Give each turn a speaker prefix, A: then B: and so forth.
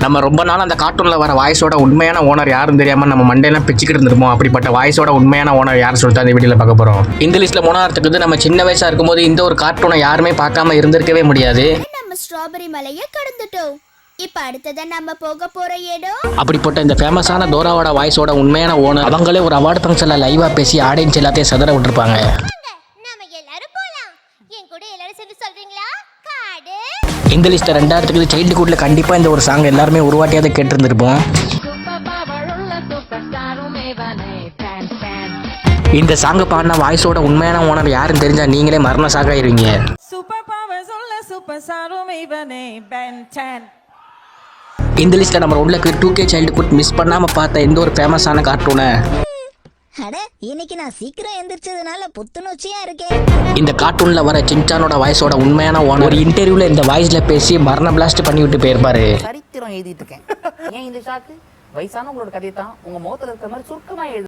A: நம்ம ரொம்ப நாள் அந்த கார்ட்டூனில் வர வாய்ஸோட உண்மையான ஓனர் யாரும் தெரியாமல் நம்ம மண்டையெல்லாம் பிச்சுக்கிட்டு இருந்திருப்போம். அப்படிப்பட்ட வாய்ஸோட உண்மையான ஓனர் யாரும் சொல்லிட்டு அந்த வீடியோவில் பார்க்க போகிறோம். இந்த லிஸ்ட்டில் மூணாவதுக்கு நம்ம சின்ன வயசாக இருக்கும்போது இந்த ஒரு கார்ட்டூனை யாருமே பார்க்காம இருந்திருக்கவே முடியாது.
B: நம்ம ஸ்ட்ராபெரி மலையை கடந்துட்டோம். இப்ப அடுத்ததான் நம்ம போக போற இடம்.
A: அப்படிப்பட்ட இந்த ஃபேமஸான டோராவோட வாய்ஸோட உண்மையான ஓனர் அவங்களே ஒரு அவார்டு ஃபங்க்ஷனில் லைவாக பேசி ஆடியன்ஸ் எல்லாத்தையும் சதற விட்டுருப்பாங்க. இந்த லிஸ்ட்டில் ரெண்டாயிரத்துக்கு சைல்டுஹுட்டில் கண்டிப்பாக இந்த ஒரு சாங் எல்லாருமே ஒரு வாட்டியாவது கேட்டிருந்துருப்போம். இந்த சாங்கை பாடின வாய்ஸோட உண்மையான ஓனர் யாருன்னு தெரிஞ்சா நீங்களே மரண சாக ஆயிருவீங்க. இந்த லிஸ்ட்டில் நம்ம உள்ள 2K சைல்டுஹுட் மிஸ் பண்ணாமல் பார்த்த எந்த ஒரு ஃபேமஸான கார்ட்டூனை
C: இன்னைக்கு நான் சீக்கிரம் எந்திரிச்சதுனால புத்துணர்ச்சியா இருக்கேன்.
A: இந்த கார்ட்டூன்ல வர சின்சானோட வாய்ஸோட உண்மையான ஓனர் ஒரு இன்டர்வியூல இந்த வாய்ஸ்ல பேசி மரண பிளாஸ்ட் பண்ணி விட்டு போயிருப்பாரு.
D: சரித்திரம் எழுதிட்டு இருக்கேன். ஏன் இந்த ஷாக்கு? வயசானவங்களோட கதையை தான் உங்க முகத்துல இருக்கிற மாதிரி சுருக்கமா எழுது.